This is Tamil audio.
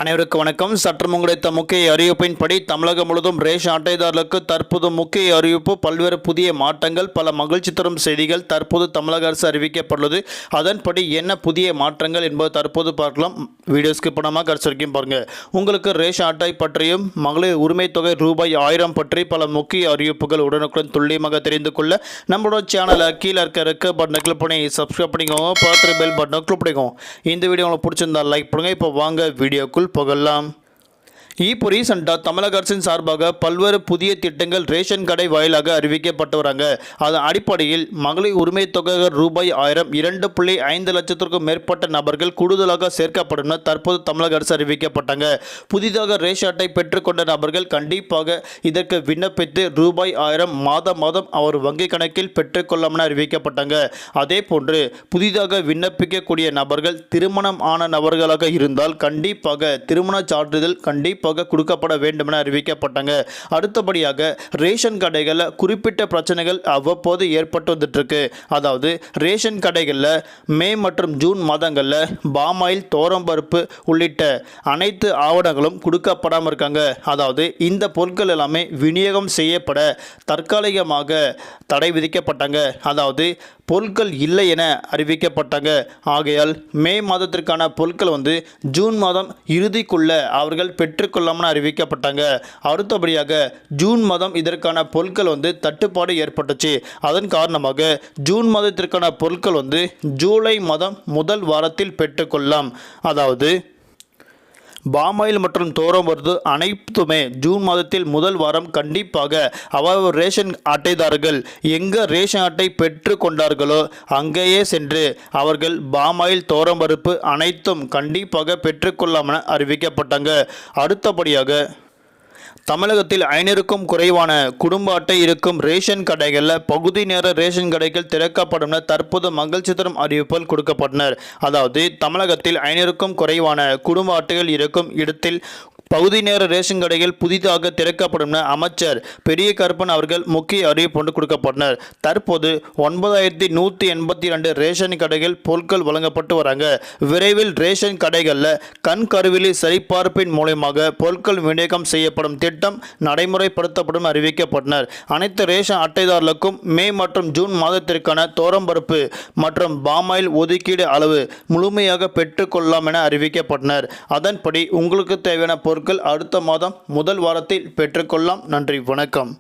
அனைவருக்கும் வணக்கம். சற்று கிடைத்த முக்கிய அறிவிப்பின்படி தமிழகம் முழுவதும் ரேஷன் அட்டைதாரர்களுக்கு தற்போது முக்கிய அறிவிப்பு. பல்வேறு புதிய மாற்றங்கள், பல மகிழ்ச்சி தரும் செய்திகள் தற்போது தமிழக அரசு அறிவிக்கப்பட்டுள்ளது. அதன்படி என்ன புதிய மாற்றங்கள் என்பது தற்போது பார்க்கலாம். வீடியோ ஸ்கிப் பண்ணாமல் கடைசி வரைக்கும் பாருங்கள். உங்களுக்கு ரேஷன் அட்டை பற்றியும் மகளிர் உரிமை தொகை ரூபாய் 1000 பற்றி பல முக்கிய அறிவிப்புகள் உடனுக்குடன் துல்லியமாக தெரிந்து கொள்ள நம்மளோட சேனலை கீழே இருக்க பட்டனை கிளிக் பண்ணி சப்ஸ்கிரைப் பண்ணிக்கோங்க. பார்த்து பெல் பட்டனை கிளிக் பண்ணிக்கோங்க. இந்த வீடியோ உங்களுக்கு பிடிச்சிருந்தா லைக் பண்ணுங்கள். இப்போ வாங்க வீடியோக்குள் போகலாம். இப்போ ரீசெண்டாக தமிழக அரசின் சார்பாக பல்வேறு புதிய திட்டங்கள் ரேஷன் கடை வாயிலாக அறிவிக்கப்பட்டு வராங்க. அதன் அடிப்படையில் மகளிர் உரிமை தொகை ரூபாய் 1000 2.5 லட்சத்திற்கும் மேற்பட்ட நபர்கள் கூடுதலாக சேர்க்கப்படும் தற்போது தமிழக அரசு அறிவிக்கப்பட்டாங்க. புதிதாக ரேஷன் அட்டை பெற்றுக்கொண்ட நபர்கள் கண்டிப்பாக இதற்கு விண்ணப்பித்து ரூபாய் 1000 மாதம் அவர் வங்கி கணக்கில் பெற்றுக்கொள்ளாமல் அறிவிக்கப்பட்டாங்க. அதே போன்று புதிதாக விண்ணப்பிக்கக்கூடிய நபர்கள் திருமணம் ஆன நபர்களாக இருந்தால் கண்டிப்பாக திருமண சான்றிதழ் கண்டிப்பாக கொடுக்கப்பட வேண்டும் என அறிவிக்கப்பட்டாங்க. அடுத்தபடியாக ரேஷன் கடைகளில் குறிப்பிட்ட பிரச்சனைகள் அவ்வப்போது ஏற்பட்டு வந்துட்டு இருக்கு. அதாவது ரேஷன் கடைகளில் மே மற்றும் ஜூன் மாதங்களில் பாமாயில், தோரம்பருப்பு உள்ளிட்ட அனைத்து ஆவணங்களும் கொடுக்கப்படாமல் இருக்காங்க. அதாவது இந்த பொருட்கள் எல்லாமே விநியோகம் செய்யப்பட தற்காலிகமாக தடை விதிக்கப்பட்டாங்க. அதாவது பொருட்கள் இல்லை என அறிவிக்கப்பட்டாங்க. ஆகையால் மே மாதத்திற்கான பொருட்கள் ஜூன் மாதம் இறுதிக்குள்ள அவர்கள் பெற்றுக்கொள்ளாமல் அறிவிக்கப்பட்டாங்க. அடுத்தபடியாக ஜூன் மாதம் இதற்கான பொருட்கள் தட்டுப்பாடு ஏற்பட்டுச்சு. அதன் காரணமாக ஜூன் மாதத்திற்கான பொருட்கள் ஜூலை மாதம் முதல் வாரத்தில் பெற்றுக்கொள்ளலாம். அதாவது பாமாயில் மற்றும் தோரம்பருப்பு அனைத்துமே ஜூன் மாதத்தில் முதல் வாரம் கண்டிப்பாக அவ்வளவு ரேஷன் அட்டைதாரர்கள் எங்கே ரேஷன் அட்டை பெற்று கொண்டார்களோ அங்கேயே சென்று அவர்கள் பாமாயில், தோரம்பருப்பு அனைத்தும் கண்டிப்பாக பெற்றுக்கொள்ளாமல் அறிவிக்கப்பட்டாங்க. அடுத்தபடியாக தமிழகத்தில் 500க்கும் குறைவான குடும்ப அட்டை இருக்கும் ரேஷன் கடைகளில் பகுதி நேர ரேஷன் கடைகள் திறக்கப்படும் தற்போது மகிழ்ச்சி தரும் அறிவிப்புகள் கொடுக்கப்பட்டனர். அதாவது தமிழகத்தில் 500க்கும் குறைவான குடும்ப அட்டைகள் இருக்கும் இடத்தில் பகுதி நேர ரேஷன் கடைகள் புதிதாக திறக்கப்படும் அமைச்சர் பெரிய கருப்பன் அவர்கள் முக்கிய அறிவிப்பு ஒன்று கொடுக்கப்பட்டனர். தற்போது 9182 ரேஷன் கடைகள் பொருட்கள் வழங்கப்பட்டு வராங்க. விரைவில் ரேஷன் கடைகளில் கண் கருவிழி சரிபார்ப்பின் மூலமாக பொருட்கள் விநியோகம் செய்யப்படும் திட்டம் நடைமுறைப்படுத்தப்படும் அறிவிக்கப்பட்டனர். அனைத்து ரேஷன் அட்டைதாரர்களுக்கும் மே மற்றும் ஜூன் மாதத்திற்கான தோரம்பருப்பு மற்றும் பாமாயில் ஒதுக்கீடு அளவு முழுமையாக பெற்றுக்கொள்ளலாம் என அறிவிக்கப்பட்டனர். அதன்படி உங்களுக்கு தேவையான பொருட்கள் அடுத்த மாதம் முதல் வாரத்தில் பெற்றுக்கொள்ளலாம். நன்றி, வணக்கம்.